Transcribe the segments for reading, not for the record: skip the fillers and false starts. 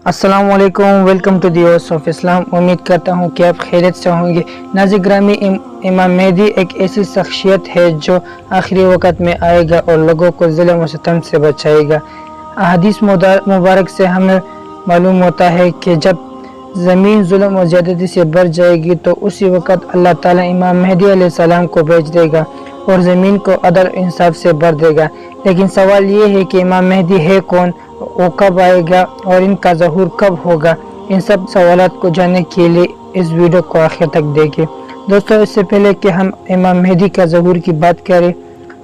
अस्सलाम वालेकुम, welcome to the voice of Islam. उम्मीद करता हूँ कि आप खैरियत से होंगे। नाज़रीन ग्रामी, इमाम मेहदी एक ऐसी शख्सियत है जो आखिरी वक्त में आएगा और लोगों को ज़ुल्म व सितम से बचाएगा। हदीस मुबारक से हमें मालूम होता है कि जब ज़मीन ज़ुल्म और ज़्यादती से भर जाएगी तो उसी वक्त अल्लाह ताला इमाम मेहदी अलैहिस्सलाम को भेज देगा और ज़मीन को अदल इंसाफ से भर देगा। लेकिन सवाल ये है कि इमाम मेहदी है कौन, वो कब आएगा और इनका ज़हूर कब होगा। इन सब सवालात को जानने के लिए इस वीडियो को आखिर तक देखें। दोस्तों, इससे पहले कि हम इमाम मेहदी का ज़हूर की बात करें,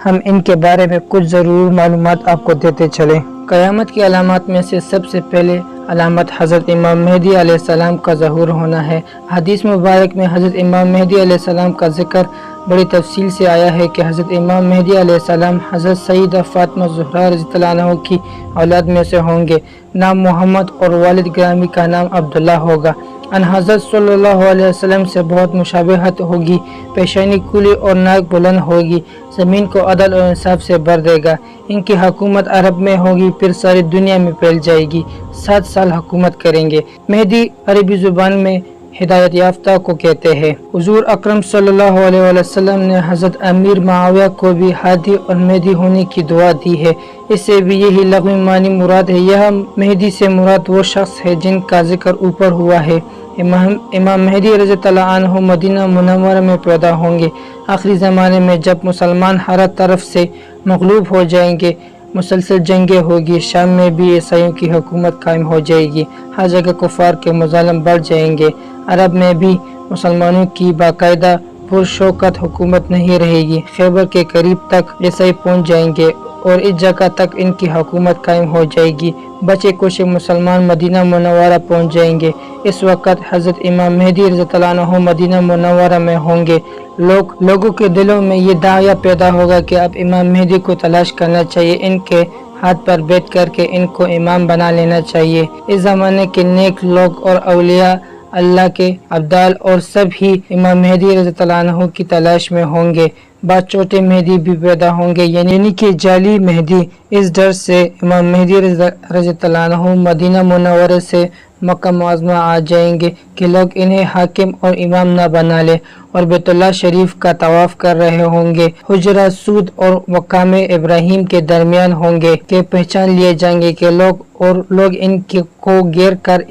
हम इनके बारे में कुछ ज़रूर मालूमात आपको देते चलें। क़यामत की अलामत में से सबसे पहले अलामत हज़रत इमाम मेहदी अलैहिस्सलाम का ज़हूर होना है। हदीस मुबारक में हज़रत इमाम मेहदी अलैहिस्सलाम का ज़िक्र बड़ी तफसील से आया है कि हज़रत इमाम मेहदी अलैहिस्सलाम हज़रत सईदा फ़ातिमा ज़हरा रज़ियल्लाहु अन्हा की औलाद में से होंगे। नाम मोहम्मद और वालिद ग्रामी का नाम अब्दुल्ला होगा। अन हज़रत सल्लल्लाहु अलैहि वसल्लम से बहुत मुशाबहत होगी। पेशानी खुली और नाक बुलंद होगी। ज़मीन को अदल और इंसाफ से भर देगा। इनकी हुकूमत अरब में होगी, फिर सारी दुनिया में फैल जाएगी। 7 साल हुकूमत करेंगे। मेहदी अरबी ज़ुबान में हिदायत याफ्ता को कहते हैं। हुज़ूर अकरम सल्लल्लाहु अलैहि वसल्लम ने हज़रत अमीर मुआविया को भी हादी और मेहदी होने की दुआ दी है। इससे भी यही लग़वी मानी मुराद है। यह मेहदी से मुराद वो शख्स है जिनका जिक्र ऊपर हुआ है। इमाम मेहदी रज़ियल्लाहु अन्हु मदीना मुनव्वरा में पैदा होंगे। आखिरी ज़माने में जब मुसलमान हर तरफ से मग़लूब हो जाएंगे, मुसलसल जंगें होगी, शाम में भी ईसाइयों की हुकूमत कायम हो जाएगी, हर जगह कुफार के मुज़ालिम बढ़ जाएंगे। अरब में भी मुसलमानों की बाकायदा पुरशौकत हुकूमत नहीं रहेगी। खैबर के करीब तक ईसाई पहुँच जाएंगे और इस जगह तक इनकी हुकूमत कायम हो जाएगी। बचे कुछ मुसलमान मदीना मुनव्वरा पहुँच जाएंगे। इस वक्त हज़रत इमाम मेहदी रज़ियल्लाहु अन्हु मदीना मुनव्वरा में होंगे। लोगों के दिलों में ये दाया पैदा होगा कि अब इमाम मेहदी को तलाश करना चाहिए, इनके हाथ पर बैठ करके इनको इमाम बना लेना चाहिए। इस ज़माने के नेक लोग और औलिया अल्लाह के अब्दाल और सब ही इमाम मेहदी रज़ियल्लाहु अन्हु की तलाश में होंगे। बाद छोटे मेहदी भी पैदा होंगे, यानी कि जाली मेहदी। इस डर से इमाम मेहदी रज़ियल्लाहु अन्हु मदीना मुनव्वरा से मक्का मुअज़्ज़मा आ जाएंगे कि लोग इन्हें हाकिम और इमाम न बना ले और बैतुल्लाह शरीफ का तवाफ कर रहे होंगे। हुजरा सूद और मकाम इब्राहिम के दरमियान होंगे के पहचान लिए जाएंगे कि लोग इनके को घेर कर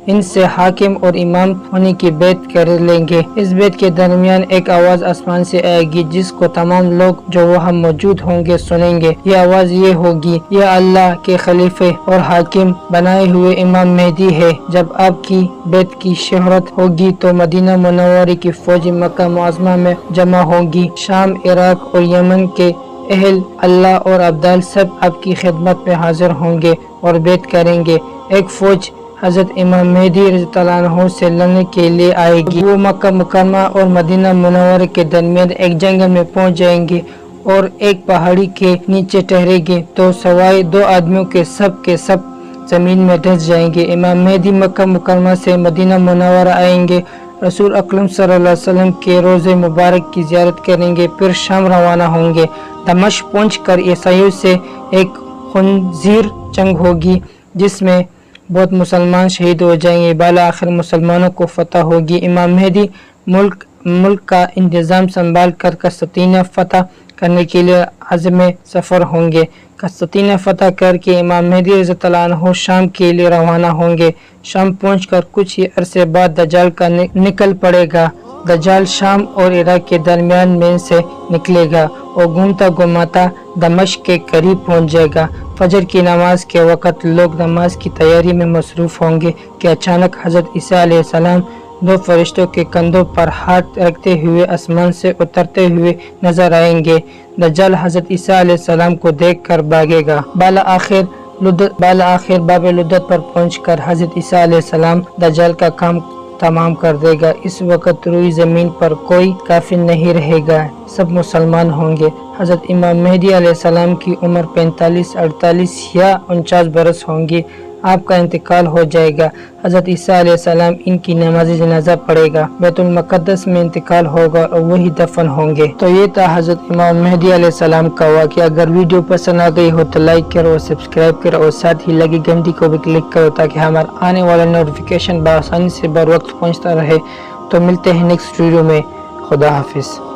इनसे हाकिम और इमाम होने की बैत कर लेंगे। इस बैत के दरमियान एक आवाज़ आसमान से आएगी जिसको तमाम लोग जो वहाँ मौजूद होंगे सुनेंगे। ये आवाज़ ये होगी, यह अल्लाह के खलीफे और हाकिम बनाए हुए इमाम मेहदी है। जब आपकी बैत की शोहरत होगी तो मदीना मुनव्वरा की फौज मक्का मुअज़्ज़मा में जमा होगी। शाम, इराक और यमन के अहल अल्लाह और अब्दाल सब आपकी खिदमत में हाजिर होंगे और बैत करेंगे। एक फौज हज़रत इमाम मेहदी रज़ियल्लाहु अन्हु से लड़ने के लिए आएगी। वो मक्का मुकर्रमा और मदीना मुनव्वरा के दरमियान एक जंगल में पहुंच जाएंगे और एक पहाड़ी के नीचे ठहरेंगे तो सवाए 2 आदमियों के सब ज़मीन में धंस जाएंगे। इमाम मेहदी मक्का मुकर्रमा से मदीना मुनव्वरा आएंगे, रसूल अकरम सल्लल्लाहु अलैहि वसल्लम के रोज़े मुबारक की ज़ियारत करेंगे, फिर शाम रवाना होंगे। दमिश्क पहुंचकर ईसाइयों से एक खुनज़ीर जंग होगी जिसमें बहुत मुसलमान शहीद हो जाएंगे। बाला आखिर मुसलमानों को फतह होगी। इमाम मेहदी मुल्क का इंतज़ाम संभाल कर कस्तूनिया फतह करने के लिए अज़्म सफ़र होंगे। कस्तूनिया फतह करके इमाम मेहदी रज़ियल्लाहु अन्हु शाम के लिए रवाना होंगे। शाम पहुंचकर कुछ ही अरसे बाद दज्जाल का निकल पड़ेगा। दज्जाल शाम और इराक के दरमियान में से निकलेगा और घूमता घुमाता दमिश्क के करीब पहुंच जाएगा। फजर की नमाज के वक़्त लोग नमाज की तैयारी में मसरूफ़ होंगे कि अचानक हज़रत ईसा अलैहिस्सलाम 2 फरिश्तों के कंधों पर हाथ रखते हुए आसमान से उतरते हुए नजर आएंगे। दज्जाल हज़रत ईसा अलैहिस्सलाम को देखकर भागेगा। बाला आखिर बाब लुद्दत पर पहुंचकर हज़रत ईसा अलैहिस्सलाम दज्जाल का काम तमाम कर देगा। इस वक्त रुई ज़मीन पर कोई काफिर नहीं रहेगा, सब मुसलमान होंगे। हज़रत इमाम मेहदी अलैहिस्सलाम की उम्र 45, 48 या 49 बरस होंगी। آپ کا انتقال ہو جائے گا۔ حضرت عیسیٰ علیہ السلام ان کی نماز جنازہ پڑھے گا، بیت المقدس میں انتقال ہوگا اور وہی دفن ہوں گے۔ تو یہ تھا حضرت امام مہدی علیہ السلام کا واقعہ۔ اگر ویڈیو پسند آ گئی ہو تو لائک کرو اور سبسکرائب کرو اور ساتھ ہی لگی گھنٹی کو بھی کلک کرو تاکہ ہمارا آنے والا نوٹیفیکیشن بآسانی سے بر وقت پہنچتا رہے۔ تو ملتے ہیں نیکسٹ ویڈیو میں۔ خدا حافظ۔